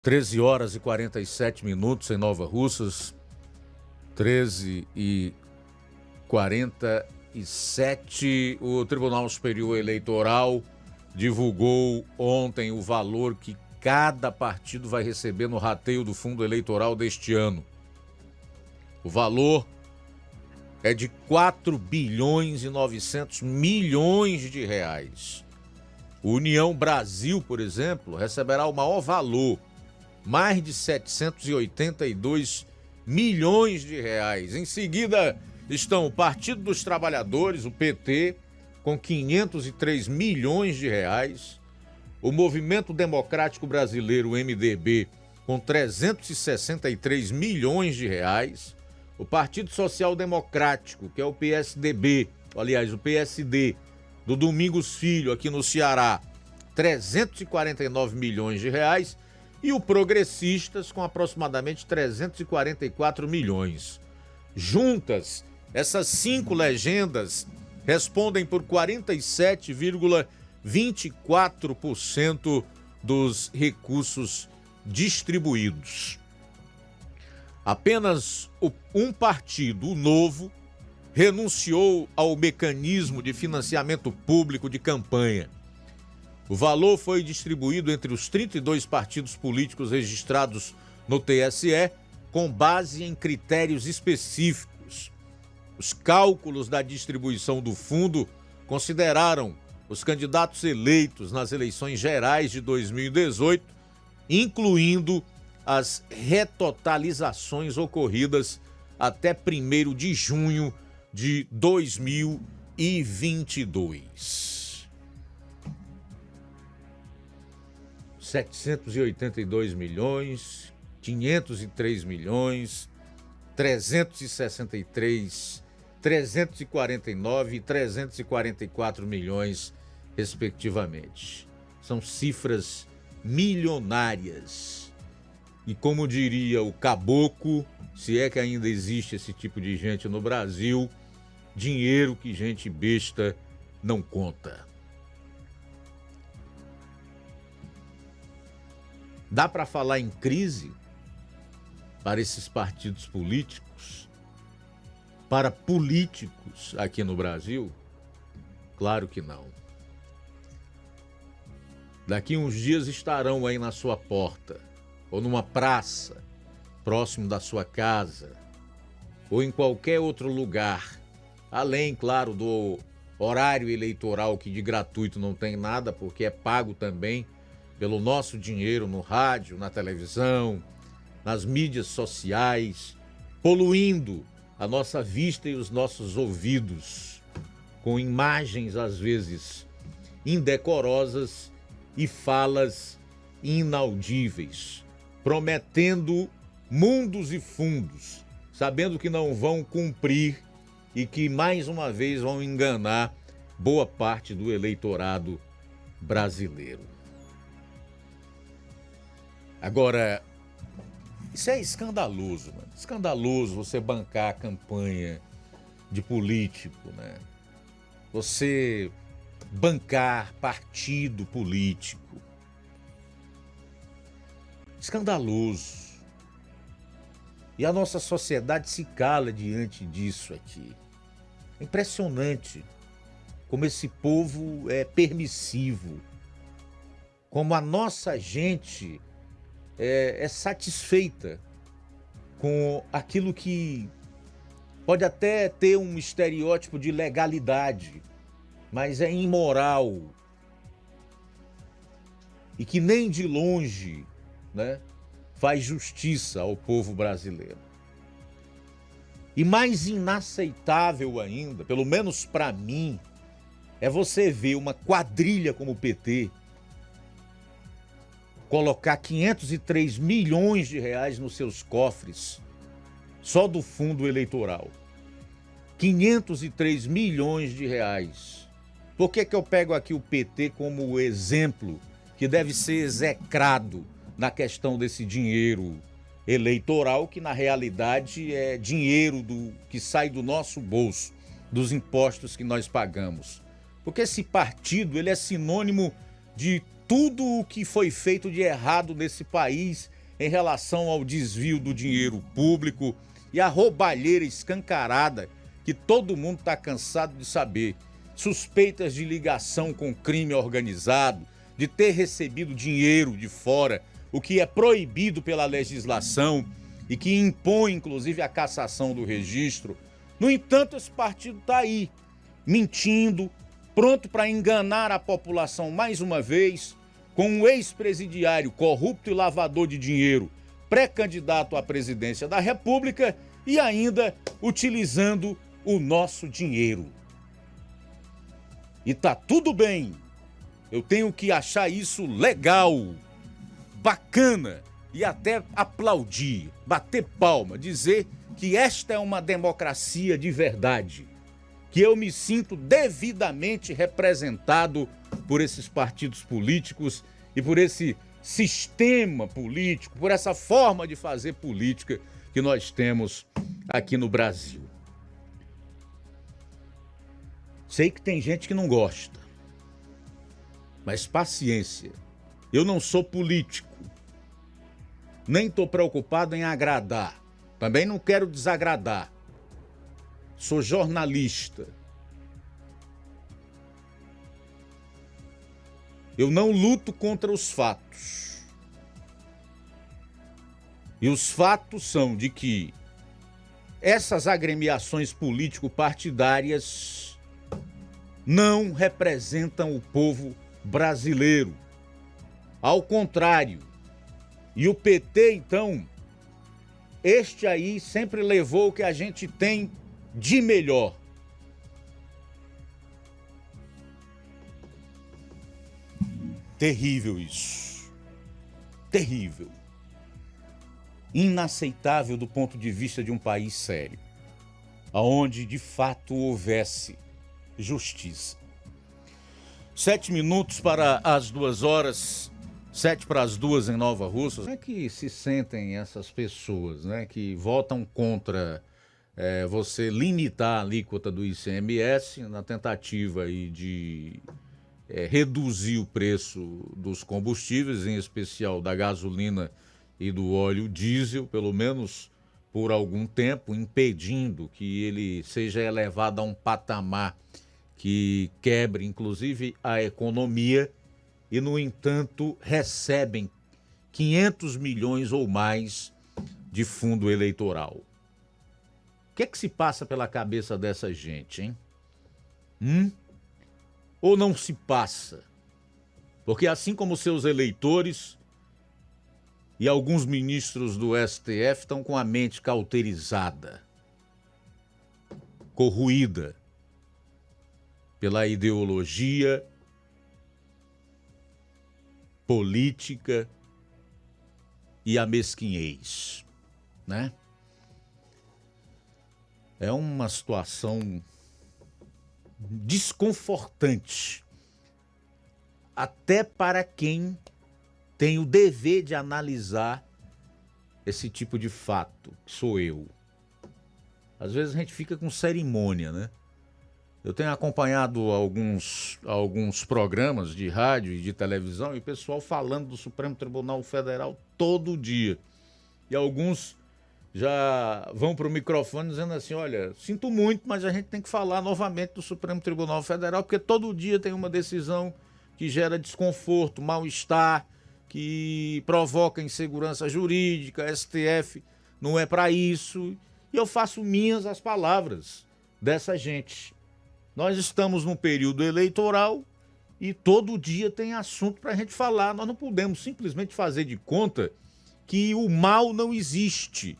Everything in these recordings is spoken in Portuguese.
13 horas e 47 minutos em Nova Russas, 13 e 47. O Tribunal Superior Eleitoral divulgou ontem o valor que cada partido vai receber no rateio do fundo eleitoral deste ano. O valor é de 4 bilhões e 900 milhões de reais. O União Brasil, por exemplo, receberá o maior valor, mais de 782 milhões de reais. Em seguida estão o Partido dos Trabalhadores, o PT, com 503 milhões de reais, o Movimento Democrático Brasileiro, o MDB, com 363 milhões de reais, o Partido Social Democrático, que é o PSDB, aliás, o PSD, do Domingos Filho, aqui no Ceará, 349 milhões de reais, e o Progressistas, com aproximadamente 344 milhões. Juntas, essas 5 legendas respondem por 47,24% dos recursos distribuídos. Apenas um partido, o Novo, renunciou ao mecanismo de financiamento público de campanha. O valor foi distribuído entre os 32 partidos políticos registrados no TSE com base em critérios específicos. Os cálculos da distribuição do fundo consideraram os candidatos eleitos nas eleições gerais de 2018, incluindo as retotalizações ocorridas até 1º de junho de 2022. 782 milhões, 503 milhões, 363, 349 e 344 milhões, respectivamente. São cifras milionárias. E como diria o caboclo, se é que ainda existe esse tipo de gente no Brasil, dinheiro que gente besta não conta. Dá para falar em crise para esses partidos políticos, para políticos aqui no Brasil? Claro que não. Daqui uns dias estarão aí na sua porta, ou numa praça, próximo da sua casa, ou em qualquer outro lugar, além, claro, do horário eleitoral, que de gratuito não tem nada, porque é pago também pelo nosso dinheiro no rádio, na televisão, nas mídias sociais, poluindo a nossa vista e os nossos ouvidos com imagens, às vezes, indecorosas e falas inaudíveis, prometendo mundos e fundos, sabendo que não vão cumprir e que, mais uma vez, vão enganar boa parte do eleitorado brasileiro. Agora, isso é escandaloso, mano. Escandaloso você bancar a campanha de político, né? Você bancar partido político. Escandaloso. E a nossa sociedade se cala diante disso aqui. É impressionante como esse povo é permissivo, como a nossa gente é satisfeita com aquilo que pode até ter um estereótipo de legalidade, mas é imoral e que nem de longe, né, faz justiça ao povo brasileiro. E mais inaceitável ainda, pelo menos para mim, é você ver uma quadrilha como o PT colocar 503 milhões de reais nos seus cofres, só do fundo eleitoral. 503 milhões de reais. Por que eu pego aqui o PT como exemplo que deve ser execrado na questão desse dinheiro eleitoral, que na realidade é dinheiro que sai do nosso bolso, dos impostos que nós pagamos? Porque esse partido, ele é sinônimo de tudo o que foi feito de errado nesse país em relação ao desvio do dinheiro público e a roubalheira escancarada que todo mundo está cansado de saber. Suspeitas de ligação com crime organizado, de ter recebido dinheiro de fora, o que é proibido pela legislação e que impõe, inclusive, a cassação do registro. No entanto, esse partido está aí, mentindo, pronto para enganar a população mais uma vez, com um ex-presidiário corrupto e lavador de dinheiro, pré-candidato à presidência da República e ainda utilizando o nosso dinheiro. E tá tudo bem. Eu tenho que achar isso legal, bacana e até aplaudir, bater palma, dizer que esta é uma democracia de verdade, que eu me sinto devidamente representado por esses partidos políticos e por esse sistema político, por essa forma de fazer política que nós temos aqui no Brasil. Sei que tem gente que não gosta, mas paciência. Eu não sou político, nem estou preocupado em agradar, também não quero desagradar. Sou jornalista. Eu não luto contra os fatos. E os fatos são de que essas agremiações político-partidárias não representam o povo brasileiro. Ao contrário. E o PT, então, este aí sempre levou o que a gente tem de melhor. Terrível isso. Terrível. Inaceitável do ponto de vista de um país sério, aonde de fato houvesse justiça. 7 minutos para as 2 horas, 7 para as 2 em Nova Russa. Como é que se sentem essas pessoas, né, que votam contra você limitar a alíquota do ICMS na tentativa aí de reduzir o preço dos combustíveis, em especial da gasolina e do óleo diesel, pelo menos por algum tempo, impedindo que ele seja elevado a um patamar que quebre, inclusive, a economia e, no entanto, recebem 500 milhões ou mais de fundo eleitoral. O que é que se passa pela cabeça dessa gente, hein? Ou não se passa? Porque assim como seus eleitores e alguns ministros do STF estão com a mente cauterizada, corroída pela ideologia política e a mesquinhez, né? É uma situação desconfortante, até para quem tem o dever de analisar esse tipo de fato, que sou eu. Às vezes a gente fica com cerimônia, né? Eu tenho acompanhado alguns programas de rádio e de televisão e o pessoal falando do Supremo Tribunal Federal todo dia. E alguns já vão para o microfone dizendo assim, olha, sinto muito, mas a gente tem que falar novamente do Supremo Tribunal Federal, porque todo dia tem uma decisão que gera desconforto, mal-estar, que provoca insegurança jurídica, STF não é para isso. E eu faço minhas as palavras dessa gente. Nós estamos num período eleitoral e todo dia tem assunto para a gente falar. Nós não podemos simplesmente fazer de conta que o mal não existe,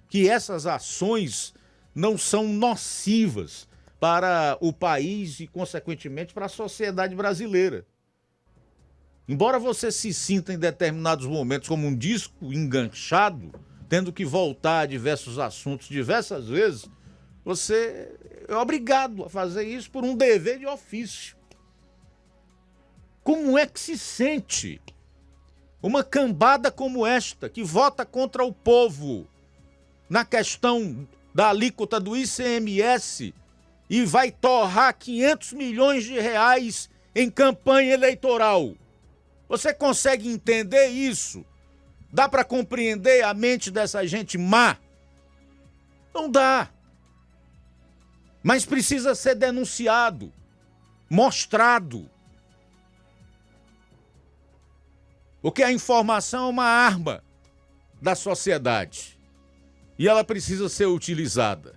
que essas ações não são nocivas para o país e, consequentemente, para a sociedade brasileira. Embora você se sinta em determinados momentos como um disco enganchado, tendo que voltar a diversos assuntos diversas vezes, você é obrigado a fazer isso por um dever de ofício. Como é que se sente uma cambada como esta, que vota contra o povo na questão da alíquota do ICMS e vai torrar 500 milhões de reais em campanha eleitoral? Você consegue entender isso? Dá para compreender a mente dessa gente má? Não dá. Mas precisa ser denunciado, mostrado. Porque a informação é uma arma da sociedade. E ela precisa ser utilizada.